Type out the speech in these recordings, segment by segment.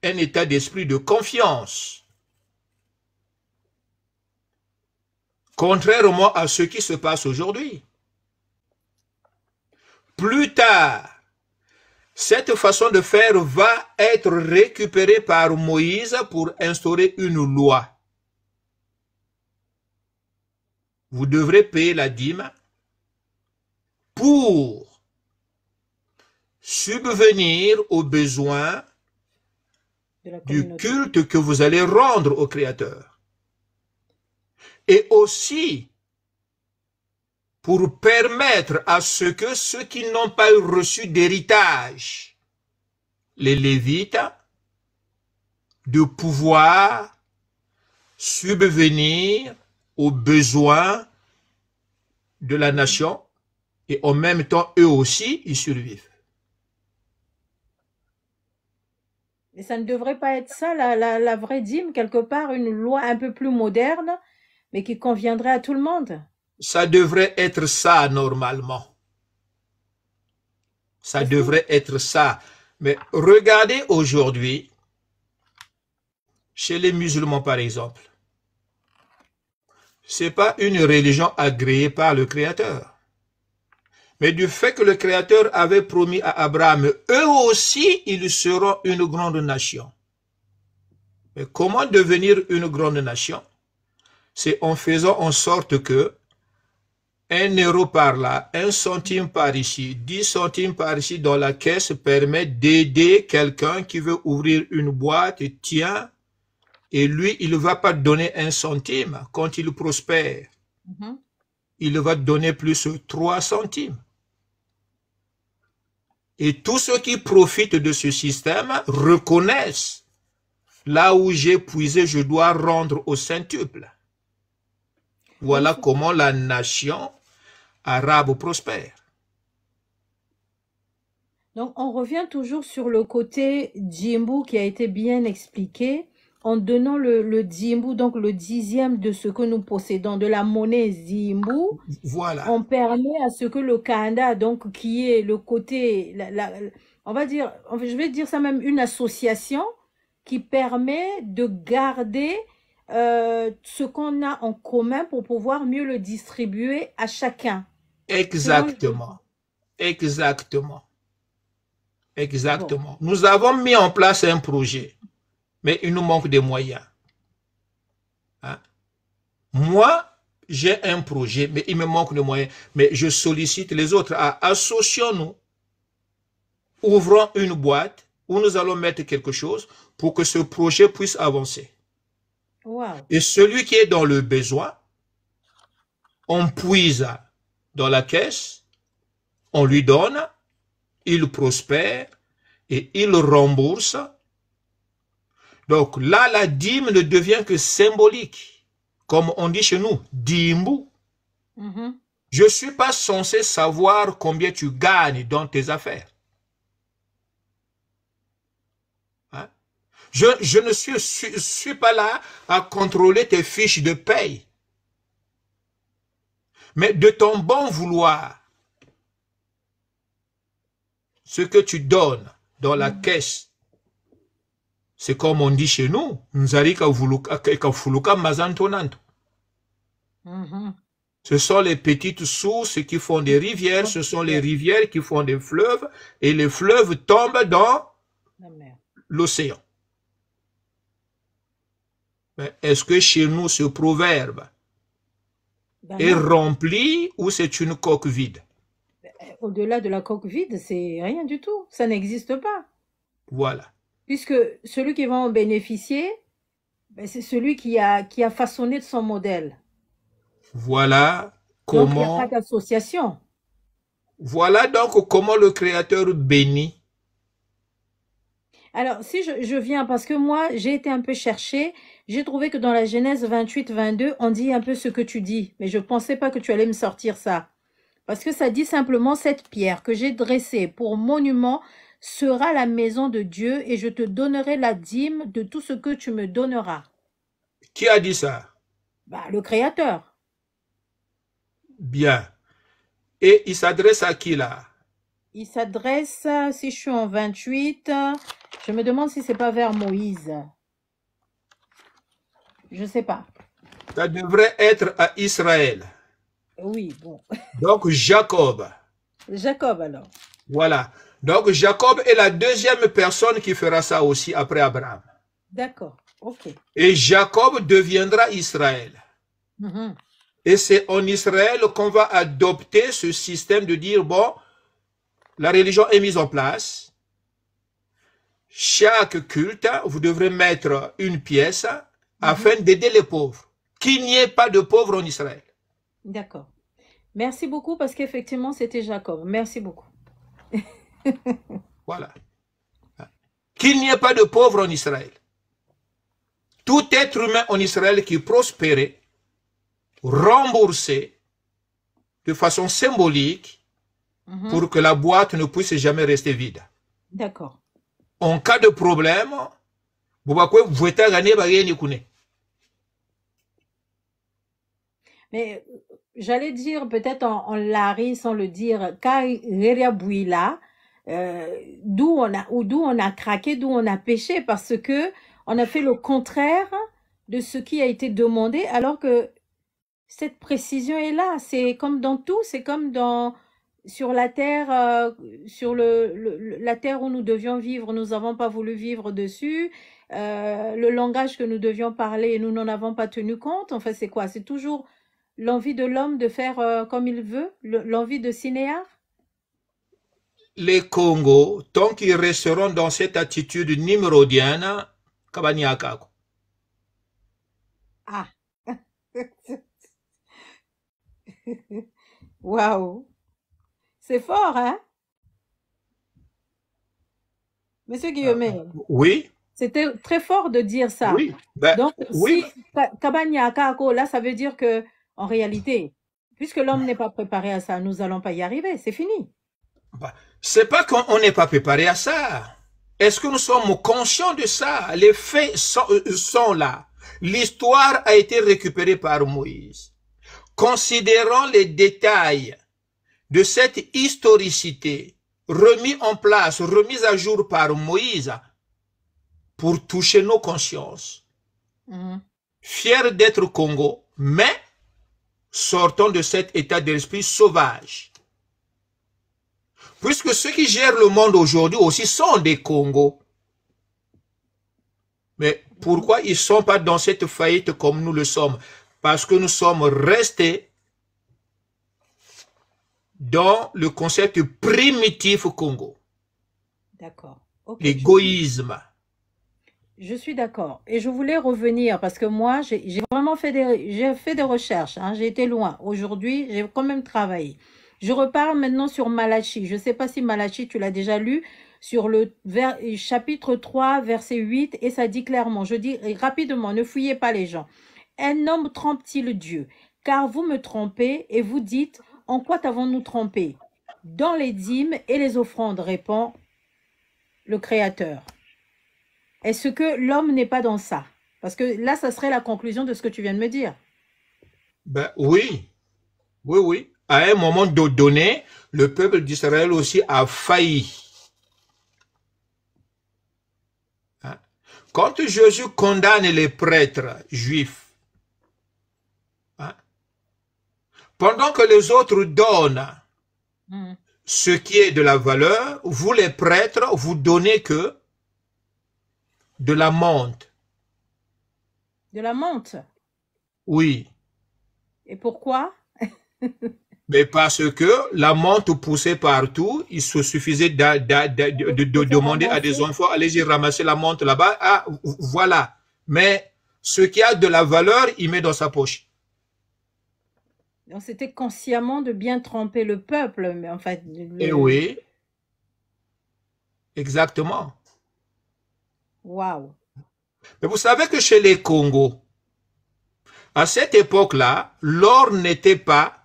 un état d'esprit de confiance. Contrairement à ce qui se passe aujourd'hui. Plus tard, cette façon de faire va être récupérée par Moïse pour instaurer une loi. Vous devrez payer la dîme pour subvenir aux besoins du culte que vous allez rendre au Créateur. Et aussi pour permettre à ceux qui n'ont pas reçu d'héritage, les Lévites, de pouvoir subvenir aux besoins de la nation et en même temps, eux aussi, ils survivent. Et ça ne devrait pas être ça, la vraie dîme, quelque part, une loi un peu plus moderne, mais qui conviendrait à tout le monde. Ça devrait être ça normalement. Ça devrait être ça. Mais regardez aujourd'hui, chez les musulmans par exemple, ce n'est pas une religion agréée par le Créateur. Mais du fait que le Créateur avait promis à Abraham, eux aussi, ils seront une grande nation. Mais comment devenir une grande nation? C'est en faisant en sorte que 1 € par là, 1 centime par ici, 10 centimes par ici dans la caisse permet d'aider quelqu'un qui veut ouvrir une boîte, tiens, et lui, il ne va pas donner 1 centime quand il prospère. Il va donner plus 3 centimes. Et tous ceux qui profitent de ce système reconnaissent là où j'ai puisé, je dois rendre au centuple. Voilà comment la nation arabe prospère. Donc, on revient toujours sur le côté djimbu qui a été bien expliqué en donnant le djimbu, donc le 10e de ce que nous possédons, de la monnaie djimbu. Voilà. On permet à ce que le kanda, donc qui est le côté, on va dire, je vais dire ça même, une association qui permet de garder ce qu'on a en commun pour pouvoir mieux le distribuer à chacun. Exactement. Exactement. Exactement. Bon. Nous avons mis en place un projet, mais il nous manque des moyens. Hein? Moi, j'ai un projet, mais il me manque de moyens. Mais je sollicite les autres à associons-nous, ouvrons une boîte où nous allons mettre quelque chose pour que ce projet puisse avancer. Wow. Et celui qui est dans le besoin, on puise dans la caisse, on lui donne, il prospère et il rembourse. Donc là, la dîme ne devient que symbolique. Comme on dit chez nous, dimbu. Je ne suis pas censé savoir combien tu gagnes dans tes affaires. Hein? Je ne suis pas là à contrôler tes fiches de paye. Mais de ton bon vouloir, ce que tu donnes dans la caisse, c'est comme on dit chez nous, ce sont les petites sources qui font des rivières, ce sont les rivières qui font des fleuves, et les fleuves tombent dans l'océan. Est-ce que chez nous ce proverbe est rempli ou c'est une coque vide? Au-delà de la coque vide, c'est rien du tout. Ça n'existe pas. Voilà. Puisque celui qui va en bénéficier, c'est celui qui a façonné de son modèle. Voilà comment... Donc, il n'y a pas d'association. Voilà donc comment le Créateur bénit. Alors, si je viens, parce que moi, j'ai été un peu chercher, j'ai trouvé que dans la Genèse 28-22, on dit un peu ce que tu dis, mais je ne pensais pas que tu allais me sortir ça. Parce que ça dit simplement, cette pierre que j'ai dressée pour monument sera la maison de Dieu et je te donnerai la dîme de tout ce que tu me donneras. Qui a dit ça? Le Créateur. Bien. Et il s'adresse à qui là? Il s'adresse, si je suis en 28, je me demande si c'est pas vers Moïse. Je sais pas. Ça devrait être à Israël. Oui, bon. Donc Jacob. Jacob alors. Voilà. Donc Jacob est la deuxième personne qui fera ça aussi après Abraham. D'accord, ok. Et Jacob deviendra Israël. Mhm. Et c'est en Israël qu'on va adopter ce système de dire, bon, la religion est mise en place. Chaque culte, vous devrez mettre une pièce afin d'aider les pauvres. Qu'il n'y ait pas de pauvres en Israël. D'accord. Merci beaucoup parce qu'effectivement, c'était Jacob. Merci beaucoup. Voilà. Qu'il n'y ait pas de pauvres en Israël. Tout être humain en Israël qui prospérait, remboursé de façon symbolique pour que la boîte ne puisse jamais rester vide. D'accord. En cas de problème, mais j'allais dire peut-être en Larry sans le dire, Bouila, d'où on a craqué, d'où on a péché, parce que on a fait le contraire de ce qui a été demandé, alors que cette précision est là. C'est comme dans tout, c'est comme sur la terre, sur la terre où nous devions vivre, nous n'avons pas voulu vivre dessus. Le langage que nous devions parler, nous n'en avons pas tenu compte. Enfin, c'est quoi? C'est toujours l'envie de l'homme de faire comme il veut, l'envie de cinéar. Les Congos, tant qu'ils resteront dans cette attitude nimrodienne, Kabanyakako. Ah. Waouh. C'est fort, hein? Monsieur Guillaume. Oui. C'était très fort de dire ça. Oui. Ben, Donc, oui. si Kabanyakako, là, ça veut dire que, en réalité, puisque l'homme n'est pas préparé à ça, nous n'allons pas y arriver. C'est fini. Ben, c'est pas qu'on n'est pas préparé à ça. Est-ce que nous sommes conscients de ça? Les faits sont là. L'histoire a été récupérée par Moïse. Considérons les détails de cette historicité remis en place, remise à jour par Moïse pour toucher nos consciences. Fiers d'être Congo, mais sortons de cet état d'esprit sauvage. Puisque ceux qui gèrent le monde aujourd'hui aussi sont des Congos. Mais pourquoi ils ne sont pas dans cette faillite comme nous le sommes? Parce que nous sommes restés dans le concept primitif Congo. D'accord. Okay. L'égoïsme. Je suis d'accord. Et je voulais revenir parce que moi, j'ai vraiment fait des recherches. Hein, j'ai été loin. Aujourd'hui, j'ai quand même travaillé. Je repars maintenant sur Malachi. Je ne sais pas si Malachi, tu l'as déjà lu, sur le chapitre 3, verset 8, et ça dit clairement, je dis rapidement, ne fouillez pas les gens. Un homme trompe-t-il Dieu? Car vous me trompez et vous dites, en quoi t'avons-nous trompé? Dans les dîmes et les offrandes, répond le Créateur. Est-ce que l'homme n'est pas dans ça? Parce que là, ça serait la conclusion de ce que tu viens de me dire. Ben oui, oui, oui. À un moment donné, le peuple d'Israël aussi a failli. Hein? Quand Jésus condamne les prêtres juifs, hein, pendant que les autres donnent ce qui est de la valeur, vous les prêtres, vous donnez que de la menthe. De la menthe? Oui. Et pourquoi? Mais parce que la menthe poussait partout, il se suffisait de demander à des enfants, allez-y ramasser la menthe là-bas. Ah, voilà. Mais ce qui a de la valeur, il met dans sa poche. Donc c'était consciemment de bien tromper le peuple, mais en fait. Et oui. Exactement. Waouh. Mais vous savez que chez les Congos, à cette époque-là, l'or n'était pas.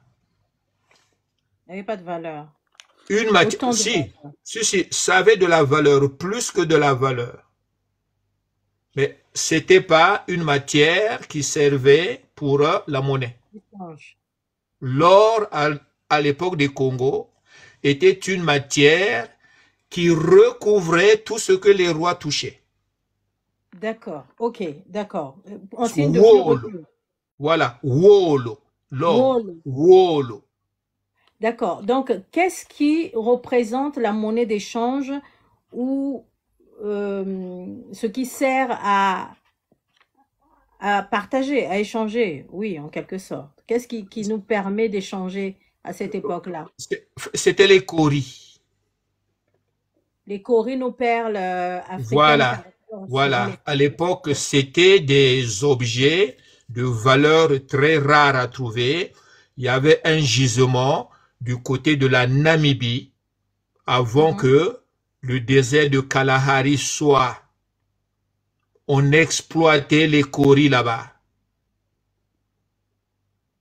Il n'y avait pas de valeur. Une matière. Si, ça avait de la valeur, plus que de la valeur. Mais c'était pas une matière qui servait pour la monnaie. L'or, à l'époque des Congo, était une matière qui recouvrait tout ce que les rois touchaient. D'accord. Ok, d'accord. En signe de Wolo. pureté. Voilà. Wolo. L'or. Wall. Wolo. D'accord. Donc, qu'est-ce qui représente la monnaie d'échange ou ce qui sert à partager, à échanger? Oui, en quelque sorte. Qu'est-ce qui nous permet d'échanger à cette époque-là? C'était les coris. Les cauris, nos perles africaines, par Voilà. exemple, souvent les... Voilà. À l'époque, c'était des objets de valeur très rare à trouver. Il y avait un gisement du côté de la Namibie avant Mhm. que le désert de Kalahari soit. On exploitait les coris là-bas.